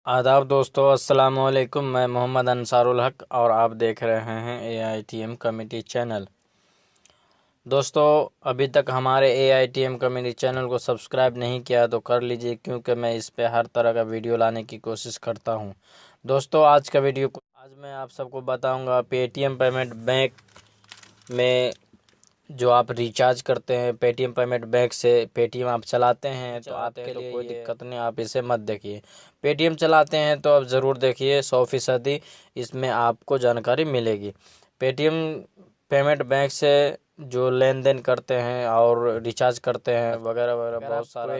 आदाब दोस्तों, अस्सलाम वालेकुम। मैं मोहम्मद अंसारुल हक और आप देख रहे हैं AITM कमेटी चैनल। दोस्तों, अभी तक हमारे AITM कमेटी चैनल को सब्सक्राइब नहीं किया तो कर लीजिए, क्योंकि मैं इस पे हर तरह का वीडियो लाने की कोशिश करता हूं। दोस्तों, आज मैं आप सबको बताऊंगा पेटीएम पेमेंट बैंक में जो आप रिचार्ज करते हैं। पेटीएम पेमेंट बैंक से पेटीएम आप चलाते हैं तो आपके लिए कोई दिक्कत नहीं, आप इसे मत देखिए। पेटीएम चलाते हैं तो आप ज़रूर देखिए, 100% इसमें आपको जानकारी मिलेगी। पेटीएम पेमेंट बैंक से जो लेन देन करते हैं और रिचार्ज करते हैं वगैरह वगैरह बहुत सारा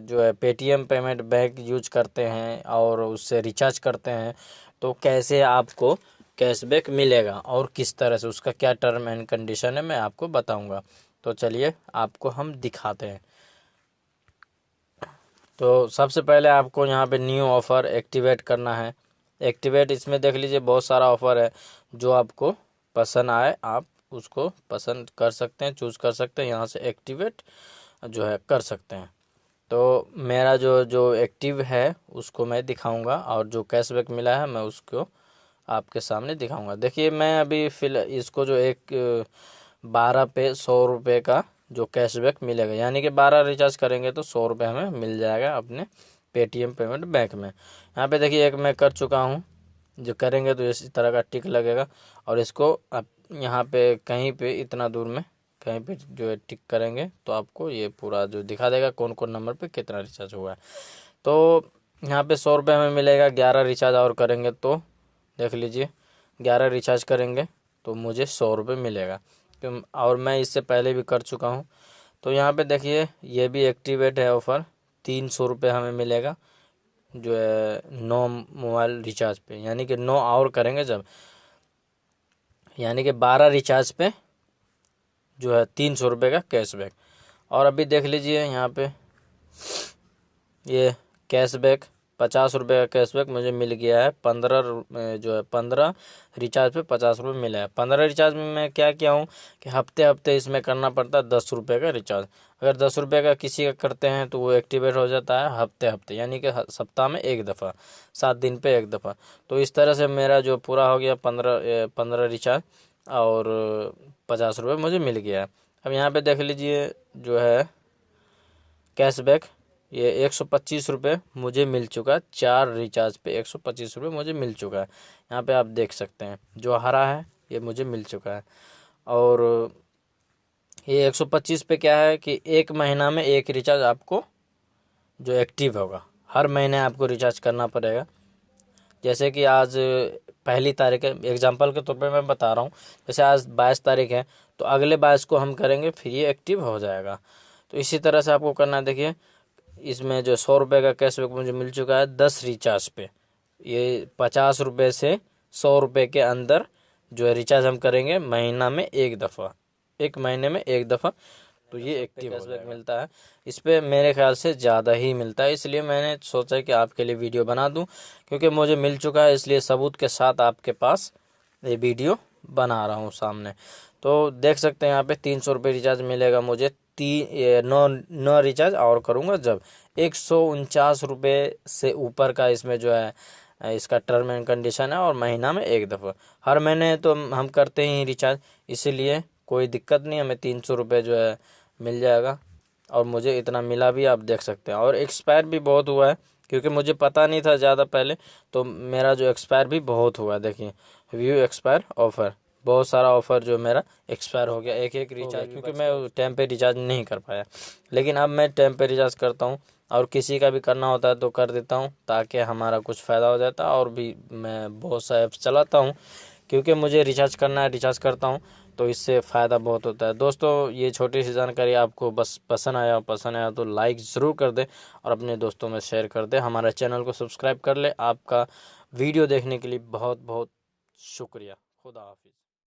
जो है पेटीएम पेमेंट बैंक यूज करते हैं और उससे रिचार्ज करते हैं, तो कैसे आपको कैशबैक मिलेगा और किस तरह से, उसका क्या टर्म एंड कंडीशन है, मैं आपको बताऊंगा। तो चलिए आपको हम दिखाते हैं। तो सबसे पहले आपको यहाँ पे न्यू ऑफ़र एक्टिवेट करना है। एक्टिवेट, इसमें देख लीजिए बहुत सारा ऑफ़र है, जो आपको पसंद आए आप उसको पसंद कर सकते हैं, चूज़ कर सकते हैं, यहाँ से एक्टिवेट जो है कर सकते हैं। तो मेरा जो जो एक्टिव है उसको मैं दिखाऊंगा और जो कैशबैक मिला है मैं उसको आपके सामने दिखाऊंगा। देखिए, मैं अभी फिलहाल इसको जो 12 पे 100 रुपये का जो कैशबैक मिलेगा, यानी कि 12 रिचार्ज करेंगे तो 100 रुपये हमें मिल जाएगा अपने पेटीएम पेमेंट बैंक में। यहाँ पे देखिए, एक मैं कर चुका हूँ। जो करेंगे तो इसी तरह का टिक लगेगा और इसको आप यहाँ पे कहीं पे इतना दूर में कहीं पे जो है टिक करेंगे तो आपको ये पूरा जो दिखा देगा कौन कौन नंबर पे कितना रिचार्ज हुआ है। तो यहाँ पे 100 रुपये हमें मिलेगा। 11 रिचार्ज और करेंगे तो देख लीजिए, 11 रिचार्ज करेंगे तो मुझे 100 रुपये मिलेगा। और मैं इससे पहले भी कर चुका हूँ। तो यहाँ पे देखिए, ये भी एक्टिवेट है ऑफ़र। 300 रुपये हमें मिलेगा जो है 9 मोबाइल रिचार्ज पे, यानी कि 9 और करेंगे जब, यानी कि 12 रिचार्ज पे जो है 300 रुपये का कैशबैक। और अभी देख लीजिए यहाँ पे ये कैशबैक 50 रुपये का कैशबैक मुझे मिल गया है। 15 रिचार्ज पे 50 रुपये मिला है। 15 रिचार्ज में मैं क्या किया हूँ कि हफ्ते हफ्ते इसमें करना पड़ता है 10 रुपये का रिचार्ज। अगर 10 रुपये का किसी का करते हैं तो वो एक्टिवेट हो जाता है हफ्ते हफ्ते, यानी कि सप्ताह में एक दफ़ा, 7 दिन पे एक दफ़ा। तो इस तरह से मेरा जो पूरा हो गया 15 रिचार्ज और 50 रुपये मुझे मिल गया है। अब यहाँ पे देख लीजिए जो है कैशबैक, ये 125 रुपये मुझे मिल चुका है। 4 रिचार्ज पे 125 रुपये मुझे मिल चुका है। यहाँ पे आप देख सकते हैं जो हरा है ये मुझे मिल चुका है। और ये 125 पे क्या है कि एक महीना में एक रिचार्ज आपको जो एक्टिव होगा, हर महीने आपको रिचार्ज करना पड़ेगा। जैसे कि आज पहली तारीख है, एग्जांपल के तौर पे मैं बता रहा हूँ, जैसे आज 22 तारीख है तो अगले 22 को हम करेंगे, फिर ये एक्टिव हो जाएगा। तो इसी तरह से आपको करना है। देखिए, इसमें जो 100 रुपये का कैशबैक मुझे मिल चुका है 10 रिचार्ज पे। ये 50 रुपये से 100 रुपये के अंदर जो है रिचार्ज हम करेंगे महीना में एक दफ़ा, एक महीने में एक दफ़ा, तो ये एक्टिव कैशबैक मिलता है। इस पर मेरे ख्याल से ज़्यादा ही मिलता है, इसलिए मैंने सोचा कि आपके लिए वीडियो बना दूं, क्योंकि मुझे मिल चुका है, इसलिए सबूत के साथ आपके पास ये वीडियो बना रहा हूं सामने। तो देख सकते हैं यहाँ पे 300 रुपये रिचार्ज मिलेगा मुझे। 9 रिचार्ज और करूँगा जब 149 रुपये से ऊपर का इसमें जो है इसका टर्म एंड कंडीशन है, और महीना में एक दफ़ा। हर महीने तो हम करते ही रिचार्ज, इसीलिए कोई दिक्कत नहीं, हमें 300 रुपये जो है मिल जाएगा। और मुझे इतना मिला भी, आप देख सकते हैं। और एक्सपायर भी बहुत हुआ है, क्योंकि मुझे पता नहीं था ज़्यादा पहले, तो मेरा जो एक्सपायर भी बहुत हुआ है। देखिए, व्यू एक्सपायर ऑफ़र, बहुत सारा ऑफ़र जो मेरा एक्सपायर हो गया एक रिचार्ज, क्योंकि मैं टाइम पे रिचार्ज नहीं कर पाया। लेकिन अब मैं टाइम पे रिचार्ज करता हूँ, और किसी का भी करना होता है तो कर देता हूँ, ताकि हमारा कुछ फ़ायदा हो जाता है। और भी मैं बहुत सा ऐप्स चलाता हूँ, क्योंकि मुझे रिचार्ज करना है, रिचार्ज करता हूँ, तो इससे फ़ायदा बहुत होता है। दोस्तों, ये छोटी सी जानकारी आपको बस पसंद आया तो लाइक ज़रूर कर दें और अपने दोस्तों में शेयर कर दें। हमारे चैनल को सब्सक्राइब कर ले। आपका वीडियो देखने के लिए बहुत बहुत शुक्रिया। खुदा हाफिज़।